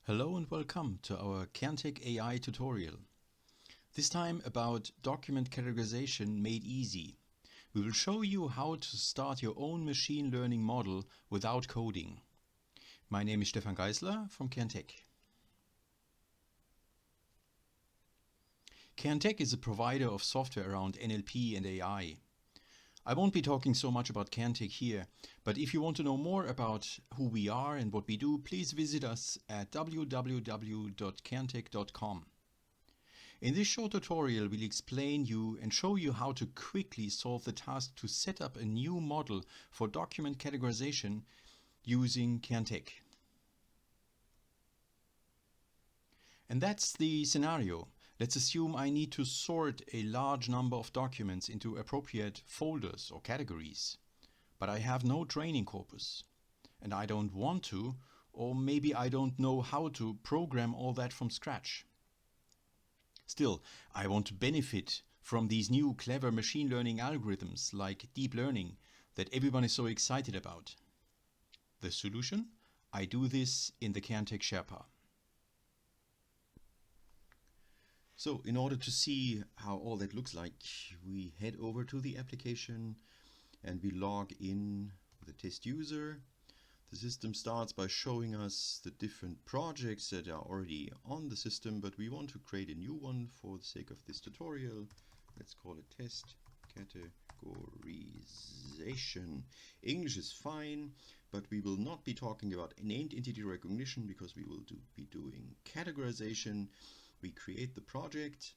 Hello and welcome to our Kairntech AI tutorial. This time about document categorization made easy. We will show you how to start your own machine learning model without coding. My name is Stefan Geisler from Kairntech. Kairntech is a provider of software around NLP and AI. I won't be talking so much about Kairntech here, but if you want to know more about who we are and what we do, please visit us at www.kairntech.com. In this short tutorial, we'll explain you and show you how to quickly solve the task to set up a new model for document categorization using Kairntech. And that's the scenario. Let's assume I need to sort a large number of documents into appropriate folders or categories, but I have no training corpus, and I don't want to, or maybe I don't know how to program all that from scratch. Still, I want to benefit from these new clever machine learning algorithms like deep learning that everyone is so excited about. The solution? I do this in the Kairntech Sherpa. So in order to see how all that looks like, we head over to the application and we log in the test user. The system starts by showing us the different projects that are already on the system, but we want to create a new one for the sake of this tutorial. Let's call it test categorization. English is fine, but we will not be talking about named entity recognition because we will be doing categorization. We create the project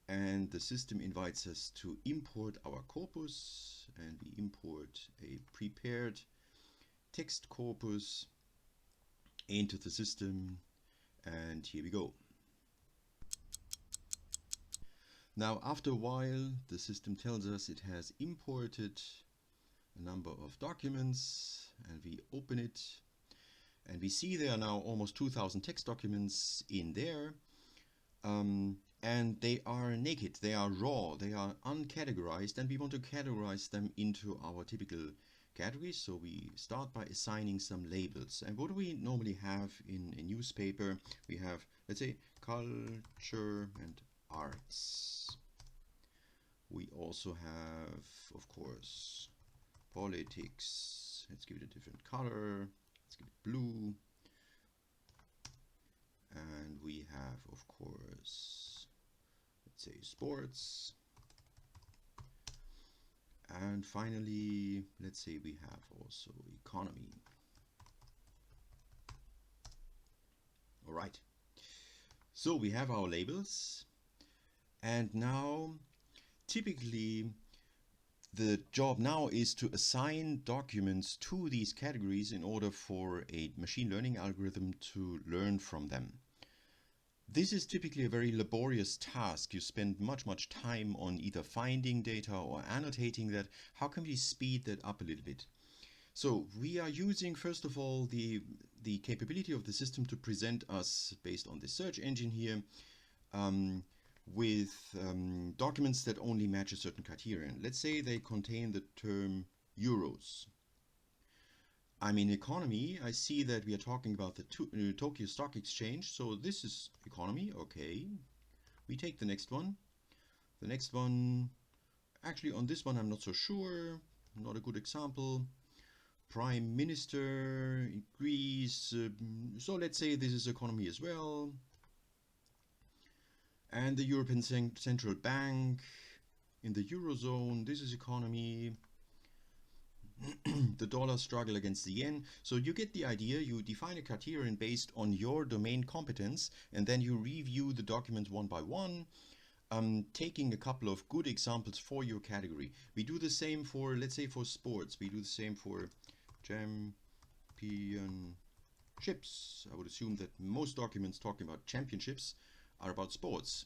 and the system invites us to import our corpus, and we import a prepared text corpus into the system, and here we go. Now after a while the system tells us it has imported a number of documents, and we open it and we see there are now almost 2000 text documents in there. And they are naked, they are raw, they are uncategorized, and we want to categorize them into our typical categories. So we start by assigning some labels. And what do we normally have in a newspaper? We have, let's say, culture and arts. We also have, of course, politics. Let's give it a different color. Let's give it blue. And we have, of course, let's say sports. And finally, let's say we have also economy. All right. So we have our labels. And now, typically, the job now is to assign documents to these categories in order for a machine learning algorithm to learn from them. This is typically a very laborious task. You spend much time on either finding data or annotating that. How can we speed that up a little bit? So we are using, first of all, the capability of the system to present us, based on the search engine here, with documents that only match a certain criterion. Let's say they contain the term euros. I'm in economy. I see that we are talking about the Tokyo Stock Exchange. So this is economy. Okay. We take the next one. The next one, actually on this one I'm not so sure. Not a good example. Prime Minister in Greece. So let's say this is economy as well. And the European Central Bank in the Eurozone. This is economy. The dollar struggle against the yen. So you get the idea. You define a criterion based on your domain competence, and then you review the documents one by one, taking a couple of good examples for your category. We do the same for, let's say, for sports. We do the same for championships. I would assume that most documents talking about championships are about sports.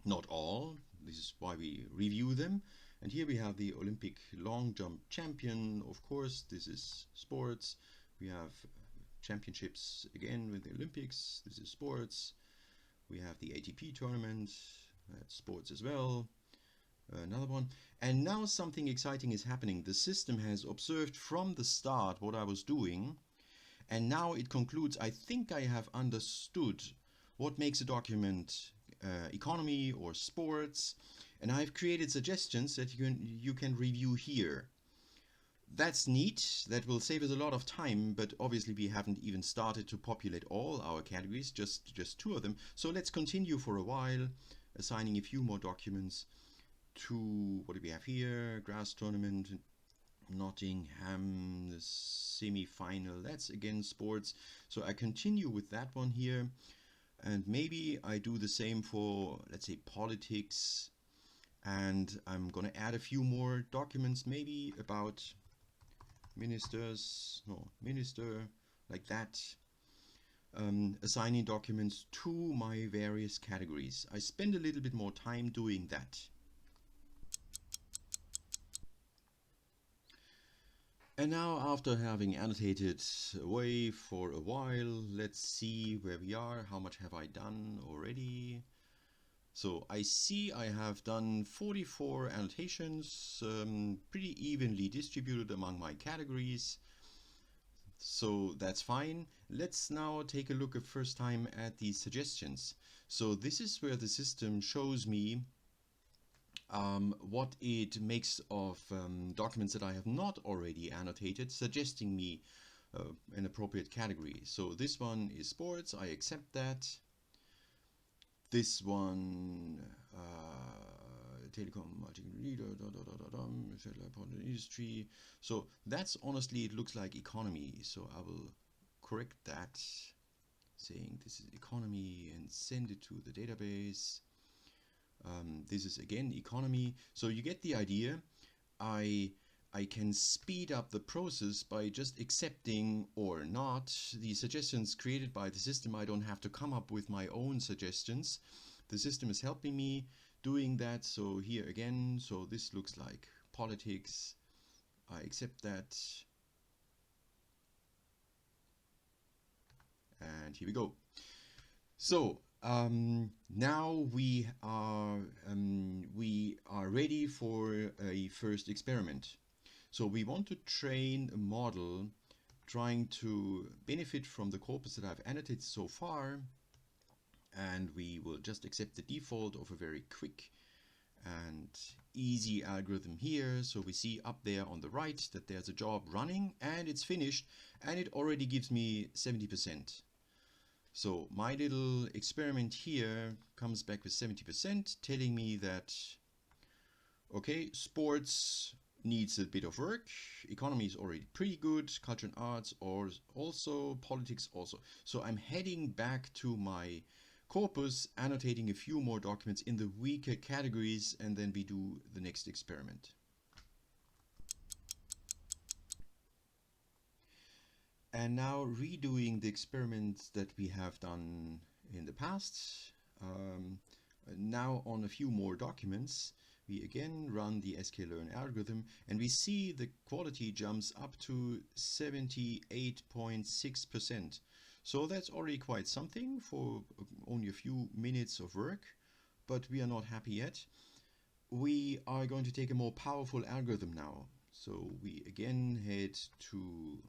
Not all. This is why we review them. And here we have the Olympic long jump champion. Of course, this is sports. We have championships again with the Olympics. This is sports. We have the ATP tournament. That's sports as well. Another one. And now something exciting is happening. The system has observed from the start what I was doing, And now it concludes, I think I have understood what makes a document economy or sports, and I've created suggestions that you can review here. That's neat. That will save us a lot of time, but obviously we haven't even started to populate all our categories, just two of them. So let's continue for a while, assigning a few more documents to, what do we have here? Grass tournament, Nottingham, the semi-final. That's again sports. So I continue with that one here, and maybe I do the same for, let's say, politics, and I'm gonna add a few more documents, maybe about minister, like that, assigning documents to my various categories. I spend a little bit more time doing that. And now, after having annotated away for a while, let's see where we are. How much have I done already? So I see I have done 44 annotations, pretty evenly distributed among my categories. So that's fine. Let's now take a look at first time at the suggestions. So this is where the system shows me what it makes of documents that I have not already annotated, suggesting me an appropriate category. So this one is sports, I accept that. This one, telecom, industry. So that's honestly, it looks like economy. So I will correct that, saying this is economy and send it to the database. This is again economy. So you get the idea. I can speed up the process by just accepting or not the suggestions created by the system. I don't have to come up with my own suggestions. The system is helping me doing that. So here again, so this looks like politics. I accept that. And here we go. So now we are ready for a first experiment. So we want to train a model trying to benefit from the corpus that I've annotated so far, and we will just accept the default of a very quick and easy algorithm here. So we see up there on the right that there's a job running and it's finished, and it already gives me 70%. So my little experiment here comes back with 70%, telling me that, okay, sports needs a bit of work, economy is already pretty good, culture and arts or also, politics also. So I'm heading back to my corpus, annotating a few more documents in the weaker categories, and then we do the next experiment. And now redoing the experiments that we have done in the past. Now on a few more documents, we again run the sklearn algorithm, and we see the quality jumps up to 78.6%. So that's already quite something for only a few minutes of work, but we are not happy yet. We are going to take a more powerful algorithm now. So we again head to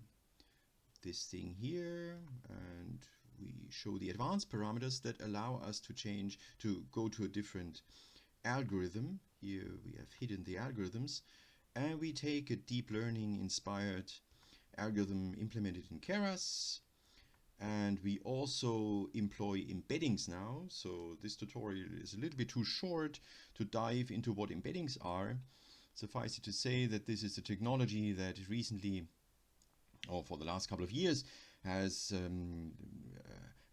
this thing here, and we show the advanced parameters that allow us to change, to go to a different algorithm. Here we have hidden the algorithms, and we take a deep learning inspired algorithm implemented in Keras, and we also employ embeddings now. So this tutorial is a little bit too short to dive into what embeddings are. Suffice it to say that this is a technology that recently, or for the last couple of years, has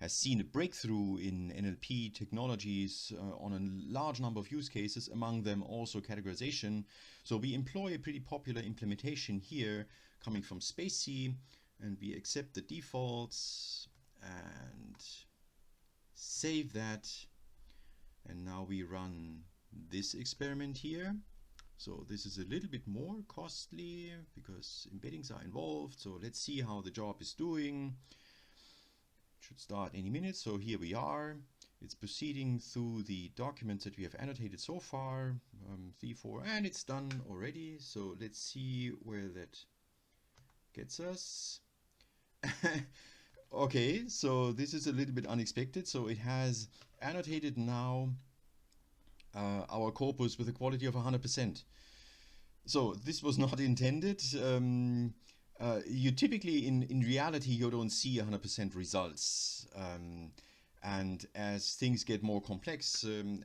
seen a breakthrough in NLP technologies on a large number of use cases, among them also categorization. So we employ a pretty popular implementation here coming from spaCy, and we accept the defaults and save that. And now we run this experiment here. So this is a little bit more costly because embeddings are involved. So let's see how the job is doing. It should start any minute. So here we are. It's proceeding through the documents that we have annotated so far, 3, 4, and it's done already. So let's see where that gets us. Okay, so this is a little bit unexpected. So it has annotated now our corpus with a quality of 100%. So this was not intended. You typically, in reality, you don't see 100% results. And as things get more complex,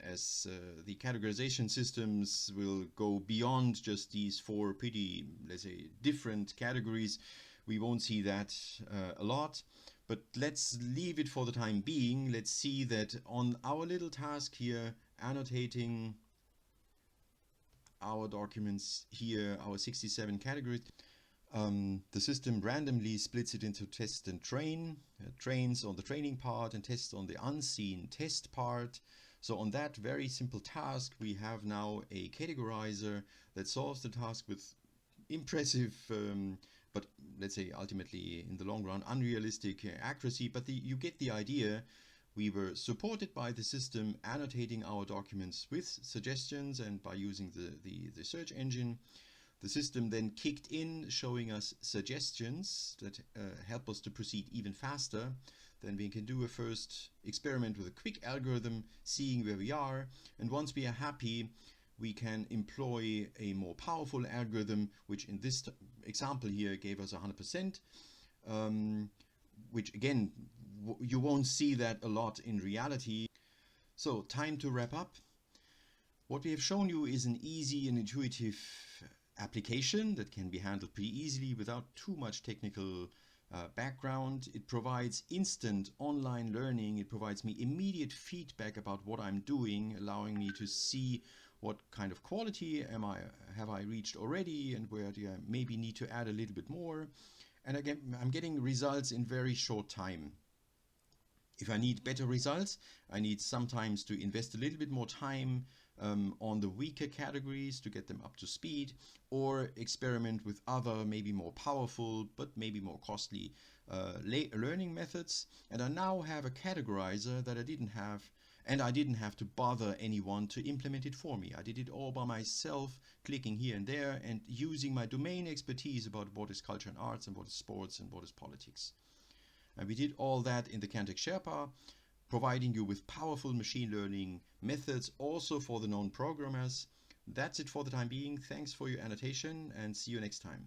as the categorization systems will go beyond just these four pretty, let's say, different categories, we won't see that a lot. But let's leave it for the time being. Let's see that on our little task here, annotating our documents here, our 67 categories, the system randomly splits it into test and train, trains on the training part and tests on the unseen test part. So on that very simple task, we have now a categorizer that solves the task with impressive, but let's say ultimately in the long run, unrealistic accuracy. But you get the idea. We were supported by the system annotating our documents with suggestions, and by using the search engine, the system then kicked in, showing us suggestions that help us to proceed even faster. Then we can do a first experiment with a quick algorithm, seeing where we are. And once we are happy, we can employ a more powerful algorithm, which in this example here gave us 100%, which again, you won't see that a lot in reality. So time to wrap up. What we have shown you is an easy and intuitive application that can be handled pretty easily without too much technical background. It provides instant online learning. It provides me immediate feedback about what I'm doing, allowing me to see what kind of quality have I reached already, and where do I maybe need to add a little bit more. And again, I'm getting results in very short time. If I need better results, I need sometimes to invest a little bit more time on the weaker categories to get them up to speed, or experiment with other, maybe more powerful, but maybe more costly learning methods. And I now have a categorizer that I didn't have, and I didn't have to bother anyone to implement it for me. I did it all by myself, clicking here and there and using my domain expertise about what is culture and arts and what is sports and what is politics. And we did all that in the Kairntech Sherpa, providing you with powerful machine learning methods also for the non-programmers. That's it for the time being. Thanks for your annotation, and see you next time.